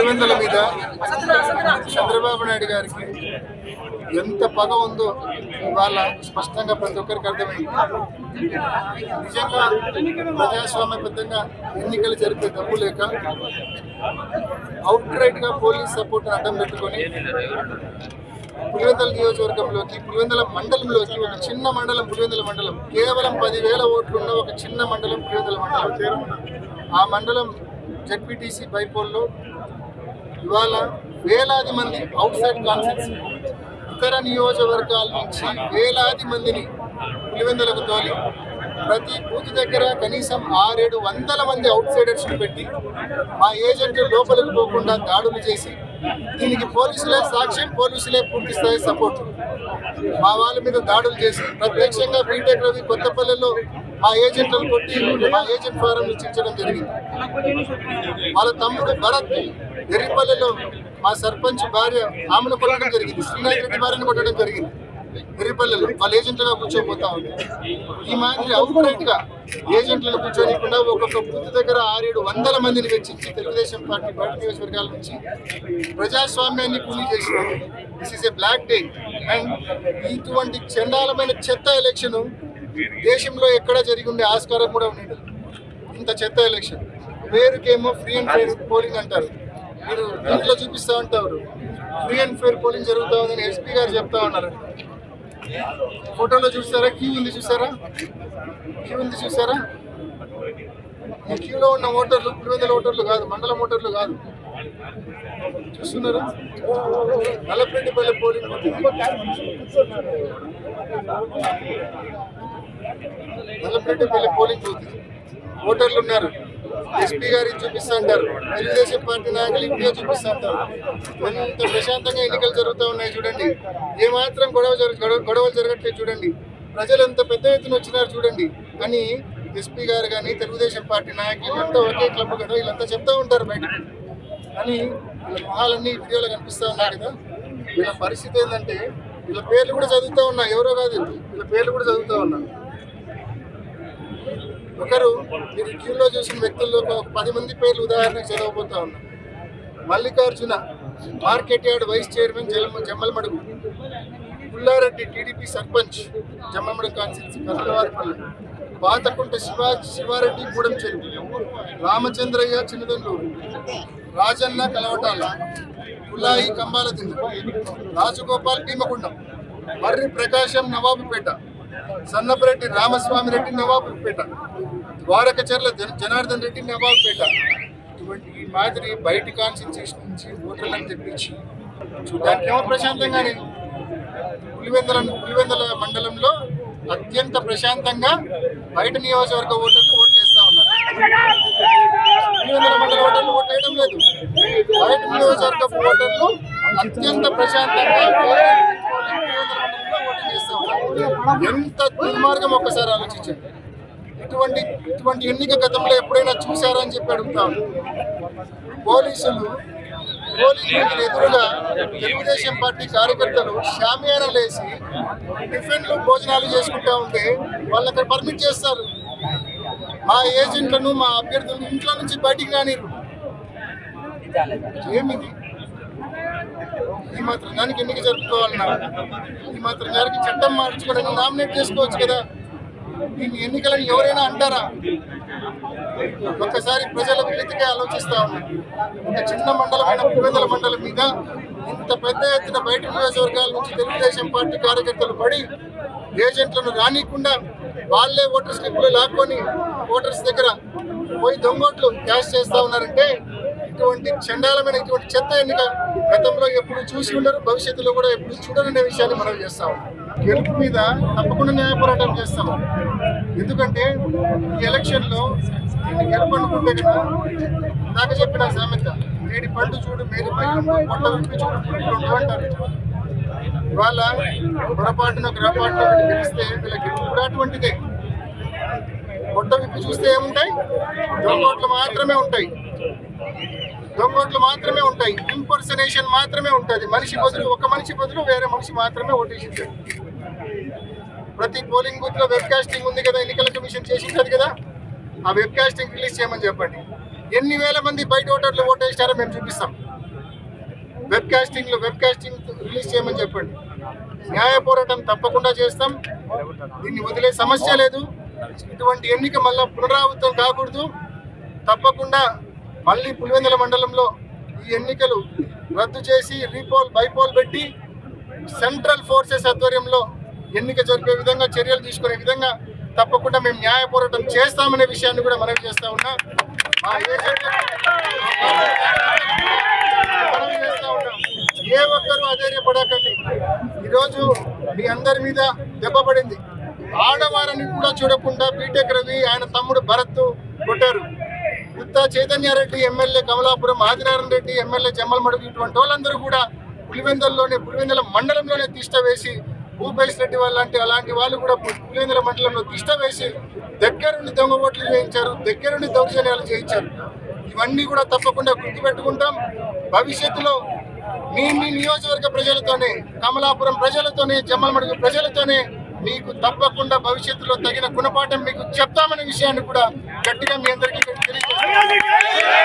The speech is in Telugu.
పులివెందుల మీద చంద్రబాబు నాయుడు గారికి ఎంత పగ ఉందో ఇవాళ స్పష్టంగా ప్రతి ఒక్కరికి అర్థమైంది. నిజంగా ప్రజాస్వామ్యబద్ధంగా ఎన్నికలు జరిపే డబ్బు లేక అవుట్ రైట్ గా పోలీస్ సపోర్ట్ అడ్డం పెట్టుకొని పులివెందుల నియోజకవర్గంలోకి, పులివెందుల మండలంలోకి, ఒక చిన్న మండలం పులివెందుల మండలం, కేవలం 10,000 ఓట్లున్న ఒక చిన్న మండలం పులివెందుల మండలం. ఆ మండలం జెడ్పీటీసీ బైపోల్లో ఇవాళ వేలాది మంది అవుట్ సైడ్ కాన్సెప్ట్స్ ఇతర నియోజకవర్గాల నుంచి వేలాది మందిని పులివెందులకు తోలి ప్రతి బూత్ దగ్గర కనీసం 600-700 మంది అవుట్ సైడర్స్ పెట్టి మా ఏజెంట్లు లోపలికి పోకుండా దాడులు చేసి, దీనికి పోలీసులే సాక్ష్యం, పోలీసులే పూర్తి స్థాయి సపోర్ట్. మా వాళ్ళ మీద దాడులు చేసి ప్రత్యక్షంగా బీటెక్ రవి కొత్తపల్లిలో మా ఏజెంట్లను కొట్టి మా ఏజెంట్ ఫారం ఇచ్చించడం జరిగింది. వాళ్ళ తమ్ముడు భరత్ ఎర్రిపల్లిలో మా సర్పంచ్ భార్య ఆమెను కొట్టడం జరిగింది, శ్రీనాథ్ రెడ్డి భార్యను కొట్టడం జరిగింది. ఎర్రిపల్లిలో వాళ్ళ ఏజెంట్లుగా కూర్చోబోతా ఉంది. ఈ మాదిరి అవుట్ రైట్ గా ఏజెంట్లను కూర్చోనికుండా ఒక్కొక్క బూత్ దగ్గర 600-700 మందిని వెచ్చించి తెలుగుదేశం పార్టీ బయట నియోజకవర్గాల నుంచి ప్రజాస్వామ్యాన్ని కూలీ చేసిన this is a black day. And ఇటువంటి చండాలమైన చెత్త ఎలక్షన్ దేశంలో ఎక్కడా జరిగి ఉండే ఆస్కారం కూడా ఉండేది. ఇంత చెత్త ఎలక్షన్ పేరుకేమో ఫ్రీ అండ్ ఫెయిర్ పోలింగ్ అంటారు, మీరు ఇంట్లో చూపిస్తూ ఉంటారు ఫ్రీ అండ్ ఫెయిర్ పోలింగ్ జరుగుతూ ఉందని ఎస్పీ గారు చెప్తా ఉన్నారు. ఫోటోలో చూసారా, క్యూ ఉంది చూసారా, క్యూ ఉంది చూసారా. ఈ క్యూలో ఉన్న ఓటర్లు పులివెందుల ఓటర్లు కాదు, మండలం ఓటర్లు కాదు, చూస్తున్నారా. Nallapareddipalli polling Nallapareddipalli polling booth ఓటర్లు ఉన్నారు. ఎస్పీ గారికి చూపిస్తా అంటారు, తెలుగుదేశం పార్టీ నాయకులు ఇంటిగా చూపిస్తా అంటారు. ఎంత ప్రశాంతంగా ఎన్నికలు జరుగుతూ ఉన్నాయి చూడండి. ఏమాత్రం గొడవలు జరగట్లేదు చూడండి. ప్రజలు ఎంత పెద్ద ఎత్తున వచ్చినారు చూడండి అని ఎస్పీ గారు కానీ తెలుగుదేశం పార్టీ నాయకులు వీళ్ళంతా ఒకే క్లబ్ కదా, వీళ్ళంతా చెప్తా ఉంటారు బయటకు. కానీ వీళ్ళ మొహాలన్నీ వీడియోలో కనిపిస్తూ ఉన్నాయి కదా. వీళ్ళ పరిస్థితి ఏంటంటే వీళ్ళ పేర్లు కూడా చదువుతూ ఉన్నా, ఎవరో కాదు వీళ్ళ పేర్లు కూడా చదువుతూ ఉన్నా. ఒకరు మీరు క్యూలో చూసిన వ్యక్తుల్లో ఒక 10 మంది పేర్లు ఉదాహరణకు చదవబోతా ఉన్నా. Mallikarjuna market yard vice chairman Jammalamadugu, Pullareddy TDP sarpanch Jammalamadugu constituency Karnuluvaripalli, Pathakunta Sivareddy Gudem Cheruvu, Ramachandraiah చిన్నదండూరు, Rajanna కలవటాల, పుల్లాయి కంబాలదిండ, Rajagopal భీమగుండం, మర్రి ప్రకాశం నవాబుపేట, సన్నపరెడ్డి రామస్వామిరెడ్డి నవాబుపేట, ద్వారకచర్ల జనార్దన్ రెడ్డి నవాబుపేట. ఇటువంటి ఈ మాదిరి బయటి కాన్స్టిట్యూషన్ నుంచి ఓటర్లను తెప్పించి చూడడానికి ఏమో ప్రశాంతంగానే పులివెందుల మండలంలో అత్యంత ప్రశాంతంగా బయట నియోజకవర్గ ఓటర్లు ఓట్లు వేస్తా ఉన్నారు. పులివెందుల మండల ఓటర్లు ఓట్లు వేయడం లేదు. బయట నియోజకవర్గ ఓటర్లు అత్యంత ప్రశాంతంగా ఓట్లు వేస్తా ఉన్నారు. ఎంత దుర్మార్గం ఒక్కసారి ఆలోచించండి. ఇటువంటి ఎన్నిక గతంలో ఎప్పుడైనా చూసారా అని చెప్పి అడుగుతాం. పోలీసులు పోలింగ్ ఎదురుగా తెలుగుదేశం పార్టీ కార్యకర్తలు షామియానాలు వేసి టిఫిన్లు భోజనాలు చేసుకుంటా ఉంటే వాళ్ళు అక్కడ పర్మిట్ చేస్తారు. మా ఏజెంట్లను మా అభ్యర్థులను ఇంట్లో నుంచి బయటికి రానిరు. ఏమిది? ఈ మాత్రం దానికి ఎన్నిక జరుపుకోవాలన్నా ఈ మాత్రం గారికి చట్టం మార్చుకోవడానికి నామినేట్ చేసుకోవచ్చు కదా. దీన్ని ఎన్నికలను ఎవరైనా అంటారా? ఒక్కసారి ప్రజల వినతిగా ఆలోచిస్తా ఉన్నారు. ఒక చిన్న మండలమైన పులివెందుల మండలం మీద ఇంత పెద్ద ఎత్తున బయట నియోజకవర్గాల నుంచి తెలుగుదేశం పార్టీ కార్యకర్తలు పడి ఏజెంట్లను రానియకుండా వాళ్ళే ఓటర్ స్లిప్లు లాక్కొని ఓటర్స్ దగ్గర పోయి దొంగోట్లు క్యాష్ చేస్తా ఉన్నారంటే ఇటువంటి చండాలమైన ఇటువంటి చెత్త ఎన్నిక గతంలో ఎప్పుడు చూసి ఉండరు, భవిష్యత్తులో కూడా ఎప్పుడు చూడననే విషయాన్ని మనం చేస్తాం. గెలుపు మీద తప్పకుండా న్యాయ పోరాటం చేస్తాము. ఎందుకంటే ఈ ఎలక్షన్లో గెలుపు అనుకుంటే కదా నాకు చెప్పిన సామెత, మేడి పండు చూడు మేడి పొట్ట విప్పి చూడు అంటారు. ఇవాళ పొరపాటున గ్రహపాటున గెలిస్తే వీళ్ళ గెలుపు కూడా అటువంటిదే. పొట్ట విప్పి చూస్తే ఏముంటాయి? దొంగోట్లు మాత్రమే ఉంటాయి, దొంగోట్లు మాత్రమే ఉంటాయి, ఇంపర్సనేషన్ మాత్రమే ఉంటుంది. మనిషి బదులు ఒక మనిషి బదులు వేరే మనిషి మాత్రమే ఓటేసింది. ప్రతి పోలింగ్ బూత్ లో వెబ్ కాస్టింగ్ ఉంది కదా, ఎన్నికల కమిషన్ చేసింది కదా. ఆ వెబ్ కాస్టింగ్ రిలీజ్ చేయమని చెప్పండి. ఎన్ని వేల మంది బయట ఓటర్లు ఓటేస్తారో మేము చూపిస్తాం. వెబ్ కాస్టింగ్ రిలీజ్ చేయమని చెప్పండి. న్యాయ పోరాటం తప్పకుండా చేస్తాం. దీన్ని వదిలే సమస్య లేదు. ఇటువంటి ఎన్నిక మళ్ళీ పునరావృతం కాకూడదు. తప్పకుండా మళ్ళీ పులివెందుల మండలంలో ఈ ఎన్నికలు రద్దు చేసి రీపోల్ బైపోల్ పెట్టి సెంట్రల్ ఫోర్సెస్ ఆధ్వర్యంలో ఎన్నిక జరిపే విధంగా చర్యలు తీసుకునే విధంగా తప్పకుండా మేము న్యాయ పోరాటం చేస్తామనే విషయాన్ని కూడా మనవి చేస్తా ఉన్నా. ఏ ఒక్కరూ అధైర్యపడకండి. ఈరోజు మీ అందరి మీద దెబ్బ పడింది. ఆడవారిని కూడా చూడకుండా బీటెక్ రవి ఆయన తమ్ముడు భరత్ కొట్టారు. గుత్తా చైతన్యారెడ్డి ఎమ్మెల్యే కమలాపురం, ఆదినారాయణ రెడ్డి ఎమ్మెల్యే జమ్మలమడుగు, ఇటువంటి వాళ్ళందరూ కూడా పులివెందుల మండలంలోనే తిష్ట వేసి, భూపేష్ రెడ్డి అలాంటి వాళ్ళు కూడా పులివెందుల మండలంలో తిష్ట వేసి దగ్గరుండి దొంగ ఓట్లు చేయించారు, దగ్గరుండి దౌర్జన్యాలు చేయించారు. ఇవన్నీ కూడా తప్పకుండా గుర్తుపెట్టుకుంటాం. భవిష్యత్తులో మీ నియోజకవర్గ ప్రజలతోనే, కమలాపురం ప్రజలతోనే, జమ్మలమడుగు ప్రజలతోనే మీకు తప్పకుండా భవిష్యత్తులో తగిన గుణపాఠం మీకు చెప్తామనే విషయాన్ని కూడా గట్టిగా మీ అందరికీ తెలియజేస్తాం.